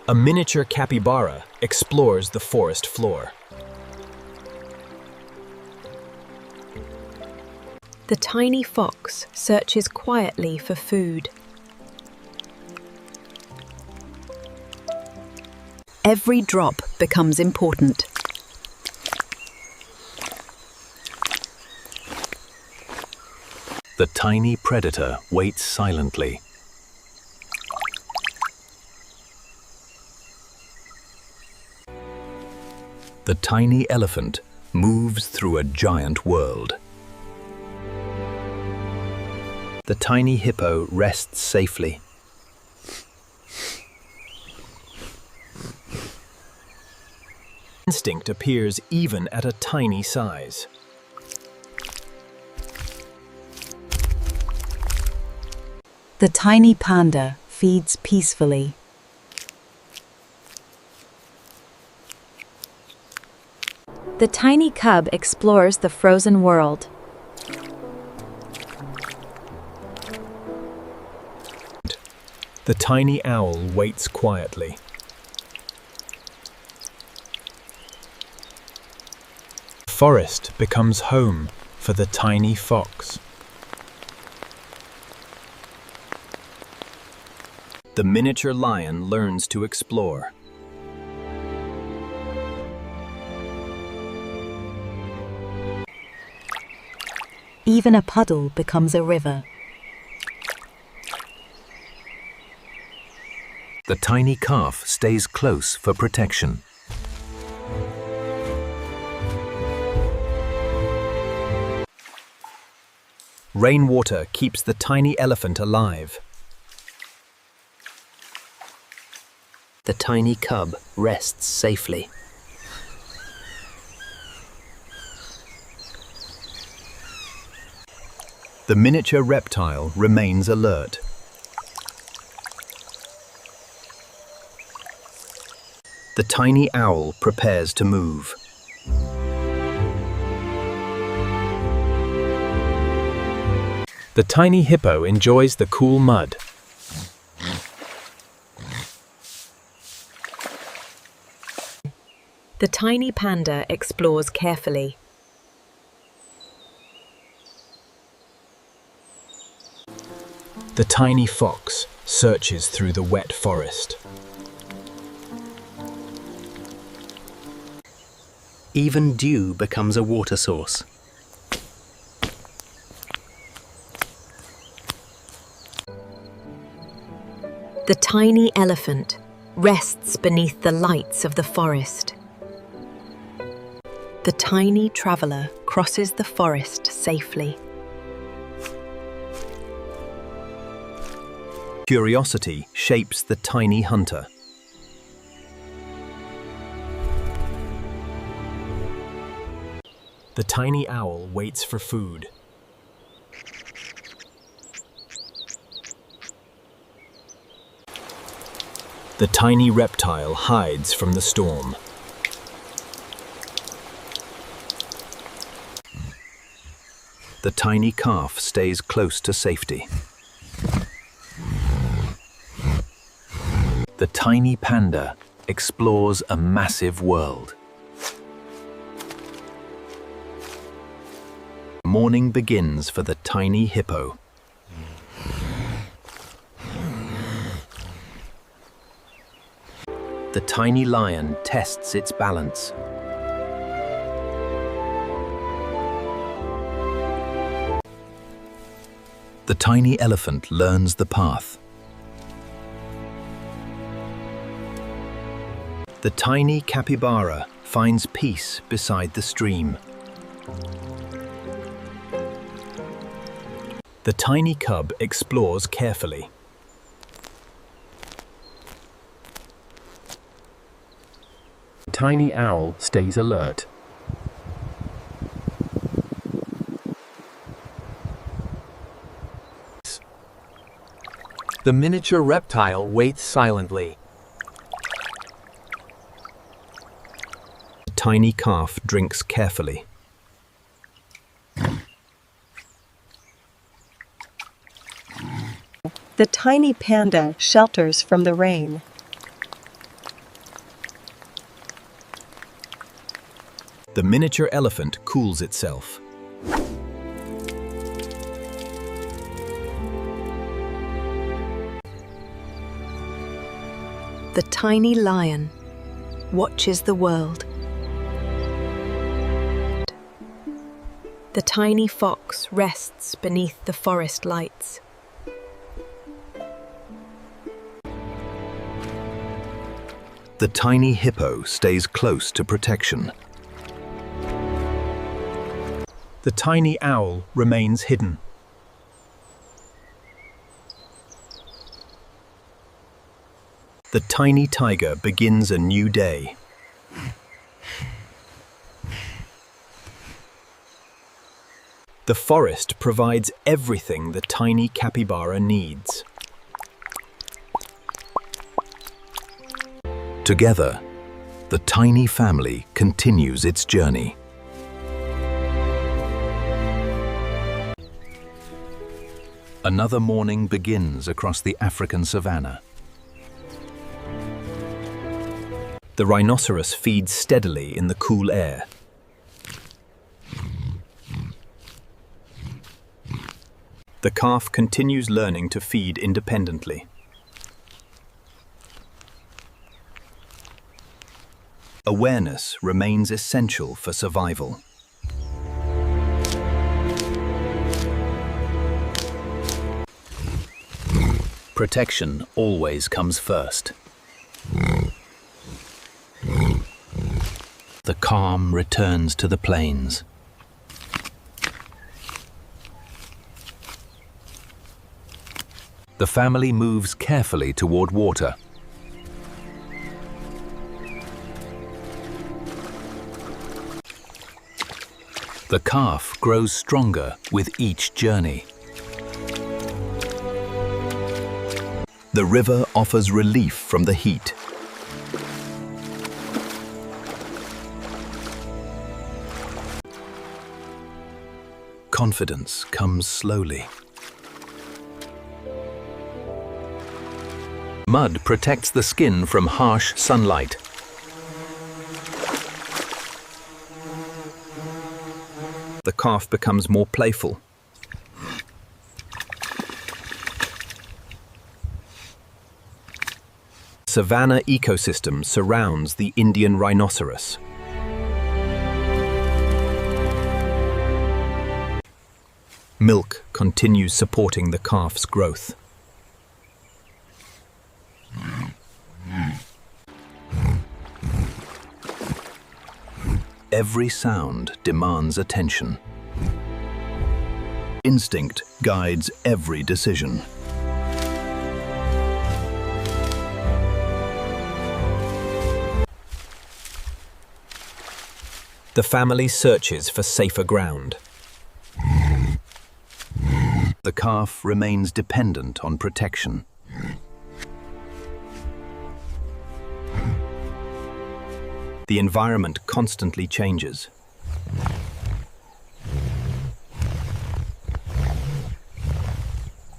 A miniature capybara explores the forest floor. The tiny fox searches quietly for food. Every drop becomes important. The tiny predator waits silently. The tiny elephant moves through a giant world. The tiny hippo rests safely. Instinct appears even at a tiny size. The tiny panda feeds peacefully. The tiny cub explores the frozen world. The tiny owl waits quietly. The forest becomes home for the tiny fox. The miniature lion learns to explore. Even a puddle becomes a river. The tiny calf stays close for protection. Rainwater keeps the tiny elephant alive. The tiny cub rests safely. The miniature reptile remains alert. The tiny owl prepares to move. The tiny hippo enjoys the cool mud. The tiny panda explores carefully. The tiny fox searches through the wet forest. Even dew becomes a water source. The tiny elephant rests beneath the lights of the forest. The tiny traveler crosses the forest safely. Curiosity shapes the tiny hunter. The tiny owl waits for food. The tiny reptile hides from the storm. The tiny calf stays close to safety. The tiny panda explores a massive world. Morning begins for the tiny hippo. The tiny lion tests its balance. The tiny elephant learns the path. The tiny capybara finds peace beside the stream. The tiny cub explores carefully. The tiny owl stays alert. The miniature reptile waits silently. The tiny calf drinks carefully. The tiny panda shelters from the rain. The miniature elephant cools itself. The tiny lion watches the world. The tiny fox rests beneath the forest lights. The tiny hippo stays close to protection. The tiny owl remains hidden. The tiny tiger begins a new day. The forest provides everything the tiny capybara needs. Together, the tiny family continues its journey. Another morning begins across the African savanna. The rhinoceros feeds steadily in the cool air. The calf continues learning to feed independently. Awareness remains essential for survival. Protection always comes first. The calm returns to the plains. The family moves carefully toward water. The calf grows stronger with each journey. The river offers relief from the heat. Confidence comes slowly. Mud protects the skin from harsh sunlight. The calf becomes more playful. Savanna ecosystem surrounds the Indian rhinoceros. Milk continues supporting the calf's growth. Every sound demands attention. Instinct guides every decision. The family searches for safer ground. The calf remains dependent on protection. The environment constantly changes.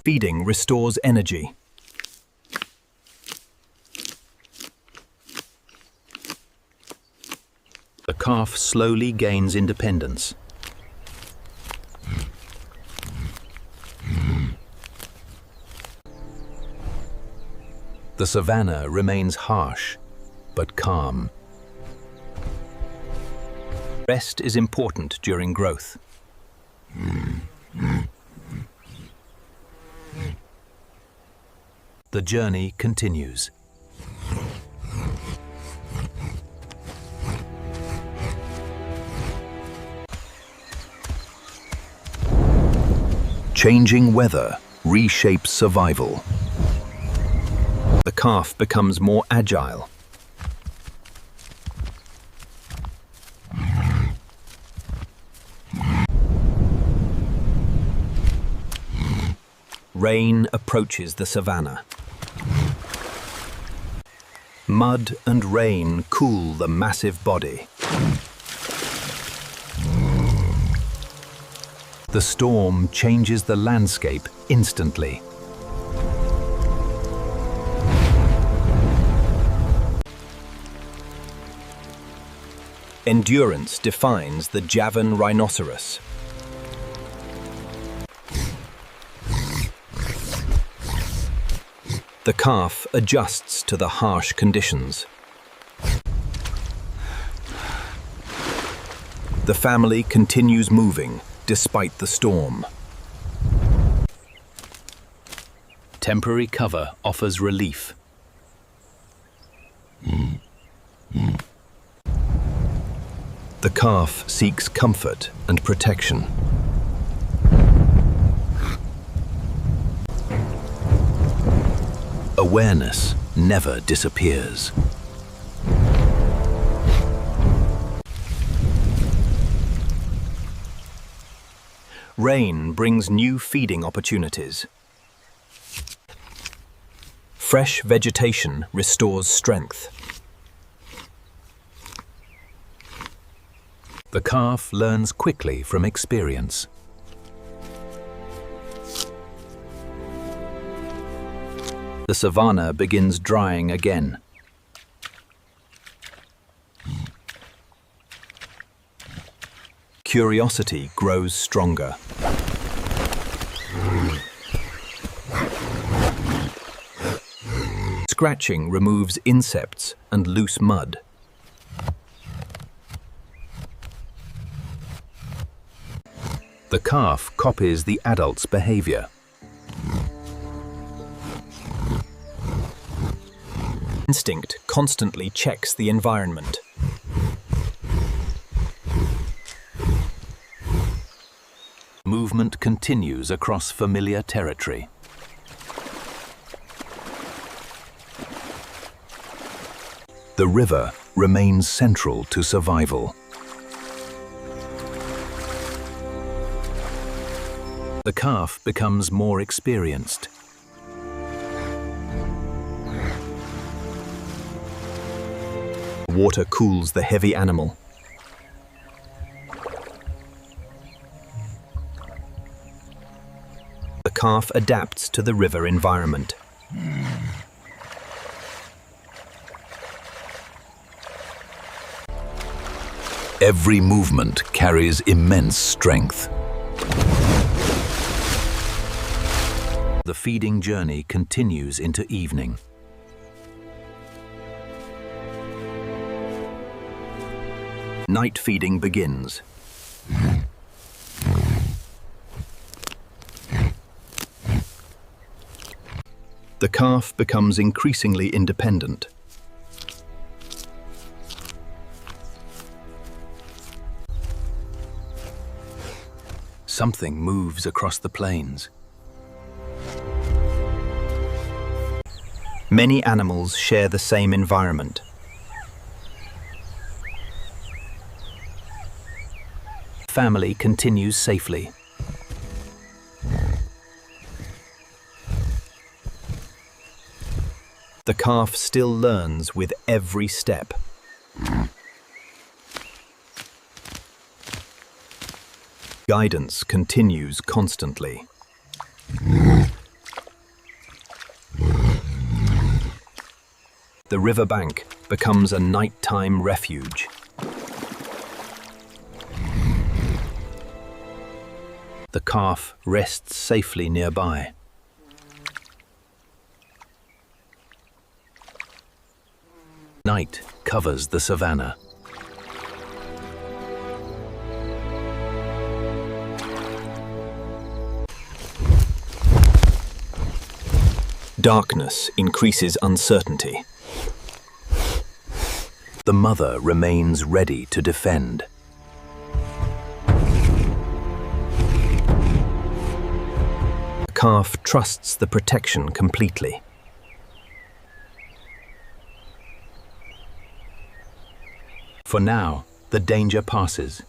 Feeding restores energy. The calf slowly gains independence. The savanna remains harsh, but calm. Rest is important during growth. The journey continues. Changing weather reshapes survival. The calf becomes more agile. Rain approaches the savanna. Mud and rain cool the massive body. The storm changes the landscape instantly. Endurance defines the Javan rhinoceros. The calf adjusts to the harsh conditions. The family continues moving despite the storm. Temporary cover offers relief. The calf seeks comfort and protection. Awareness never disappears. Rain brings new feeding opportunities. Fresh vegetation restores strength. The calf learns quickly from experience. The savanna begins drying again. Curiosity grows stronger. Scratching removes insects and loose mud. The calf copies the adult's behavior. Instinct constantly checks the environment. Movement continues across familiar territory. The river remains central to survival. The calf becomes more experienced. Water cools the heavy animal. The calf adapts to the river environment. Every movement carries immense strength. The feeding journey continues into evening. Night feeding begins. The calf becomes increasingly independent. Something moves across the plains. Many animals share the same environment. Family continues safely. The calf still learns with every step. Guidance continues constantly. The riverbank becomes a nighttime refuge. The calf rests safely nearby. Night covers the savanna. Darkness increases uncertainty. The mother remains ready to defend. The calf trusts the protection completely. For now, the danger passes.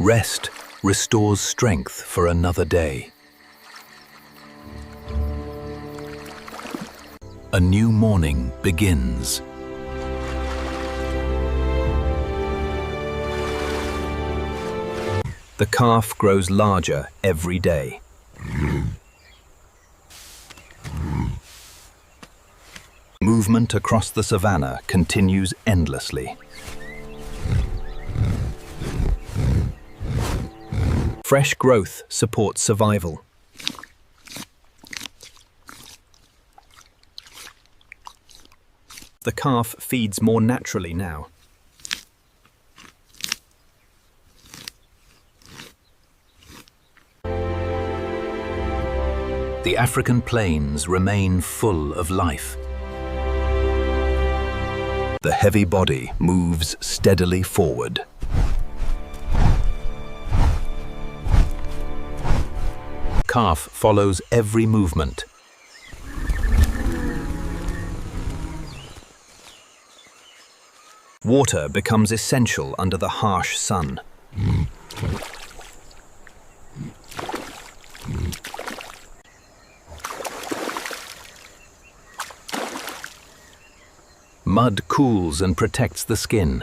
Rest restores strength for another day. A new morning begins. The calf grows larger every day. Movement across the savannah continues endlessly. Fresh growth supports survival. The calf feeds more naturally now. The African plains remain full of life. The heavy body moves steadily forward. Calf follows every movement. Water becomes essential under the harsh sun. Mud cools and protects the skin.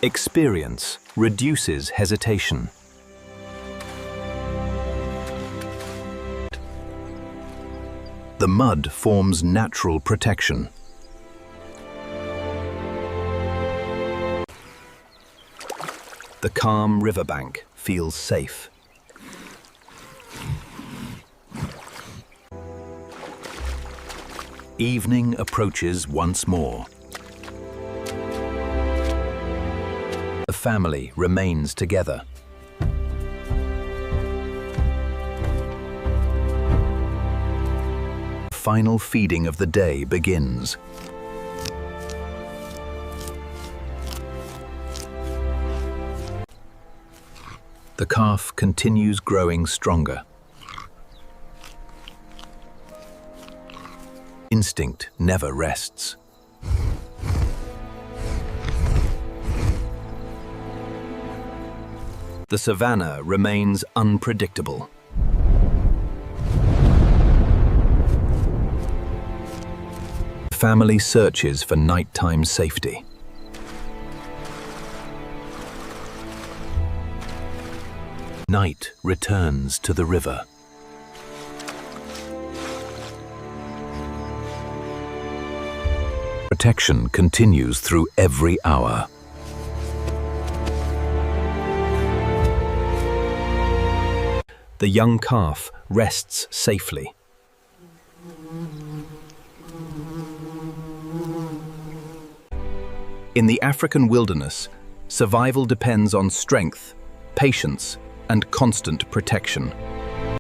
Experience reduces hesitation. The mud forms natural protection. The calm riverbank feels safe. Evening approaches once more. The family remains together. Final feeding of the day begins. The calf continues growing stronger. Instinct never rests. The savannah remains unpredictable. Family searches for nighttime safety. Night returns to the river. Protection continues through every hour. The young calf rests safely. In the African wilderness, survival depends on strength, patience, and constant protection.